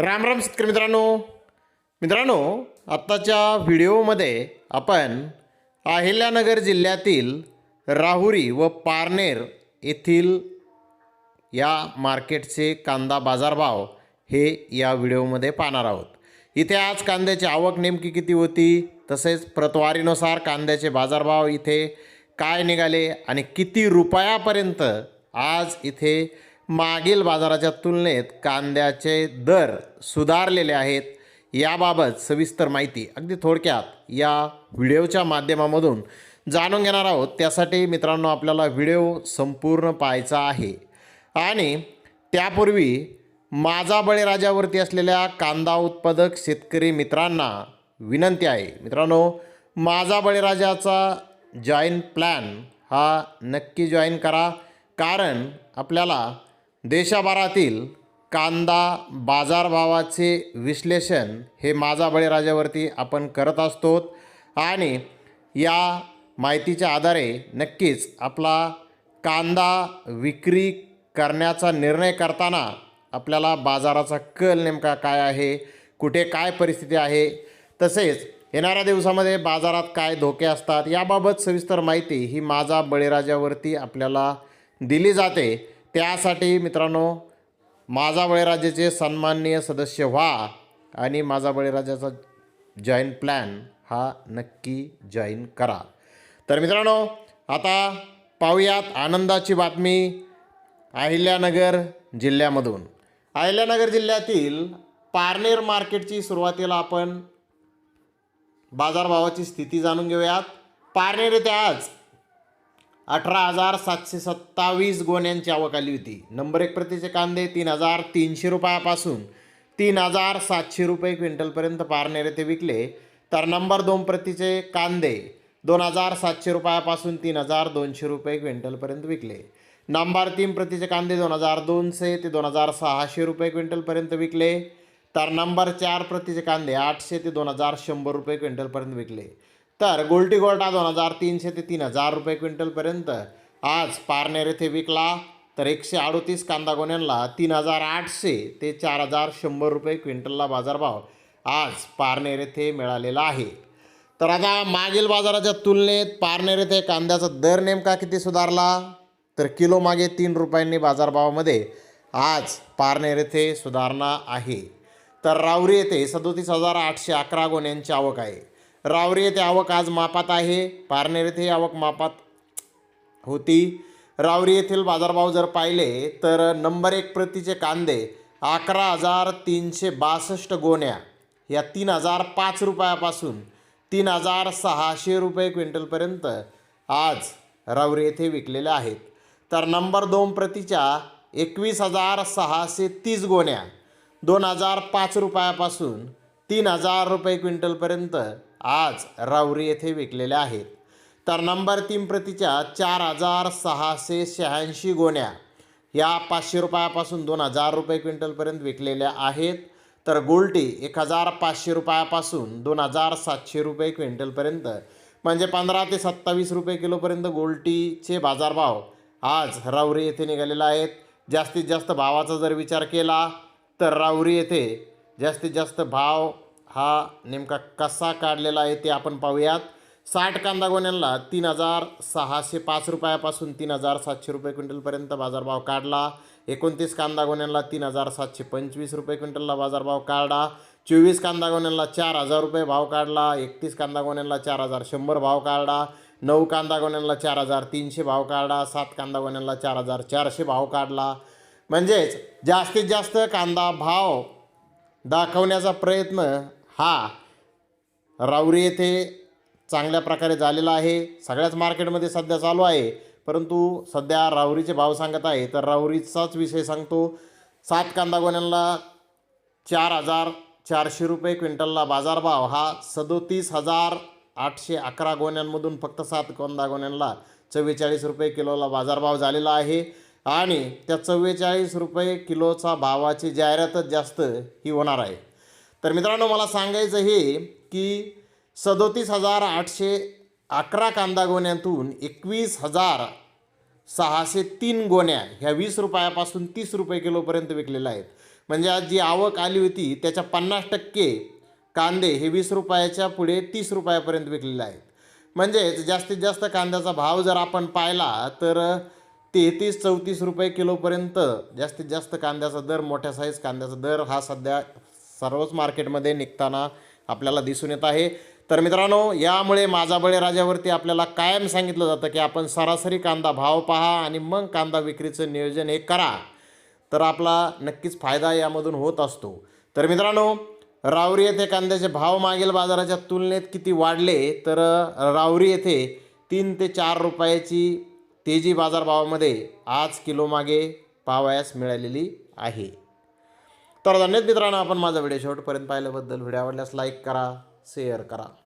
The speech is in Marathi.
राम राम शेतकरी मित्रांनो आत्ताच्या व्हिडिओमध्ये आपण अहिल्यानगर जिल्ह्यातील राहुरी व पारनेर येथील या मार्केटचे कांदा बाजारभाव हे या व्हिडिओमध्ये पाहणार आहोत। इथे आज कांद्याची आवक नेमकी किती होती, तसेच प्रतवारीनुसार कांद्याचे बाजारभाव इथे काय निघाले आणि किती रुपयापर्यंत आज इथे मागील बाजाराच्या तुलनेत कांद्याचे दर सुधारलेले आहेत, याबाबत सविस्तर माहिती अगदी थोडक्यात या व्हिडिओच्या माध्यमामधून जाणून घेणार आहोत। त्यासाठी मित्रांनो आपल्याला व्हिडिओ संपूर्ण पाहायचा आहे आणि त्यापूर्वी माझा बळीराजावरती असलेल्या कांदा उत्पादक शेतकरी मित्रांना विनंती आहे। मित्रांनो, माझा बळीराजाचा जॉईन प्लॅन हा नक्की जॉईन करा, कारण आपल्याला देशभरातील कांदा बाजारभावाचे विश्लेषण हे माझा बळीराजावरती आपण करत असतो आणि या माहितीच्या आधारे नक्कीच आपला कांदा विक्री करण्याचा निर्णय करताना आपल्याला बाजाराचा कल नेमका काय आहे, कुठे काय परिस्थिती आहे, तसेच येणाऱ्या दिवसामध्ये बाजारात काय धोके असतात याबाबत सविस्तर माहिती ही माझा बळीराजावरती आपल्याला दिली जाते। त्यासाठी मित्रांनो माझा बळीराजाचे सन्माननीय सदस्य व्हा आणि माझा बळीराजाचा जॉईन प्लॅन हा नक्की जॉईन करा। तर मित्रांनो आता पाहूयात आनंदाची बातमी अहिल्यानगर जिल्ह्यामधून। अहिल्यानगर जिल्ह्यातील पारनेर मार्केटची सुरुवातीला आपण बाजारभावाची स्थिती जाणून घेऊयात। पारनेर येथे आज 18,727 गोण्यांची आवक आली होती। नंबर 1 प्रतीचे कांदे 3,300 रुपयापासून 3,700 रुपये क्विंटलपर्यंत पारनेर येथे विकले, तर नंबर 2 प्रतीचे कांदे 2,700 रुपयापासून 3,200 रुपये क्विंटलपर्यंत विकले। नंबर 3 प्रतीचे कांदे 2,200 ते 2,600 रुपये क्विंटलपर्यंत विकले, तर नंबर 4 प्रतीचे कांदे 800 ते 2,100 रुपये क्विंटलपर्यंत विकले। तर गोल्टी गोल्टा 2,300 ते 3,000 रुपये क्विंटलपर्यंत आज पारनेर येथे विकला, तर 138 कांदा गोण्यांना 3,800 ते 4,100 रुपये क्विंटलला बाजारभाव आज पारनेर येथे मिळालेला आहे। तर आता मागील बाजाराच्या तुलनेत पारनेर येथे कांद्याचा दर नेमका किती सुधारला, तर किलो मागे 3 रुपयांनी बाजारभावामध्ये आज पारनेर येथे सुधारणा आहे। तर राहुरी येथे 37,811 गोण्यांची आवक आहे। राहुरी येथे आवक आज मापात आहे, पारनेर येथे आवक मापात होती। राहुरी येथील बाजारभाव जर पाहिले तर नंबर 1 प्रतीचे कांदे 11,362 गोण्या या 3,005 रुपयापासून 3,600 रुपये क्विंटलपर्यंत आज राहुरी येथे विकलेल्या आहेत। तर नंबर 2 प्रतीच्या 21,630 गोण्या 2,005 रुपयापासून 3,000 रुपये क्विंटलपर्यंत आज राहुरी येथे विकलेल्या आहेत। तर नंबर 3 प्रतीच्या 4,686 गोण्या या 500 रुपयापासून 2,000 रुपये क्विंटलपर्यंत विकलेल्या आहेत। तर गोल्टी 1,500 रुपयापासून 2,700 रुपये क्विंटलपर्यंत, म्हणजे 15 ते 27 रुपये किलोपर्यंत गोल्टीचे बाजारभाव आज राहुरी येथे निघालेले आहेत। जास्तीत जास्त भावाचा जर विचार केला तर राहुरी येथे जास्तीत जास्त भाव हा नेमका कसा काढलेला आहे ते आपण पाहूयात। 60 कांदा गोण्यांना 3,605 रुपयापासून 3,700 रुपये क्विंटलपर्यंत बाजारभाव काढला। 29 कांदा गोण्यांना 3,725 रुपये क्विंटलला बाजारभाव काढला। 24 कांदा गोण्यांना 4,000 रुपये भाव काढला। 31 कांदा गोण्यांना 4,100 भाव काढला। 9 कांदा गोण्यांना 4,300 भाव काढला। 7 कांदा गोण्यांना 4,400 भाव काढला। म्हणजेच जास्तीत जास्त कांदा भाव दाखवण्याचा प्रयत्न हा राहुरी येथे चांगल्या प्रकारे झालेला आहे। सगळ्याच मार्केटमध्ये सध्या चालू आहे, परंतु सध्या राहुरीचे भाव सांगत आहे तर राहुरीचाच विषय सांगतो। 7 कांदा गोण्यांना 4,400 रुपये क्विंटलला बाजारभाव हा 37,811 गोण्यांमधून फक्त 7 कांदा गोण्यांना 44 रुपये किलोला बाजारभाव झालेला आहे आणि त्या 44 रुपये किलोचा भावाची जाहिरातच जास्त ही होणार आहे। तर मित्रांनो मला सांगायचं हे की 37,811 कांदा गोण्यांतून 21,603 गोण्या ह्या 20 रुपयापासून 30 रुपये किलोपर्यंत विकलेल्या आहेत। म्हणजे आज जी आवक आली होती त्याच्या 50% कांदे हे 20 रुपयाच्या पुढे 30 रुपयापर्यंत विकलेले आहेत. म्हणजेच जास्तीत जास्त कांद्याचा भाव जर आपण पाहिला तर 33-34 रुपये किलोपर्यंत जास्तीत जास्त कांद्याचा दर, मोठ्या साईज कांद्याचा दर हा सध्या सर्वच मार्केटमध्ये निघताना आपल्याला दिसून येत आहे. तर मित्रांनो, यामुळे माझा बळीराजावरती आपल्याला कायम सांगितलं जातं की आपण सरासरी कांदा भाव पहा आणि मग कांदा विक्रीचं नियोजन हे करा, तर आपला नक्कीच फायदा यामधून होत असतो. तर मित्रांनो, राहुरी येथे कांद्याचे भाव मागील बाजाराच्या तुलनेत किती वाढले, तर राहुरी येथे 3 ते 4 रुपयाची तेजी बाजारभावामध्ये आज किलोमागे पाहावयास मिळालेली आहे. तर धन्यवाद मित्रांनो, आपण माझा व्हिडिओ शेवटपर्यंत पाहिल्याबद्दल. व्हिडिओ आवडल्यास लाईक करा, शेअर करा.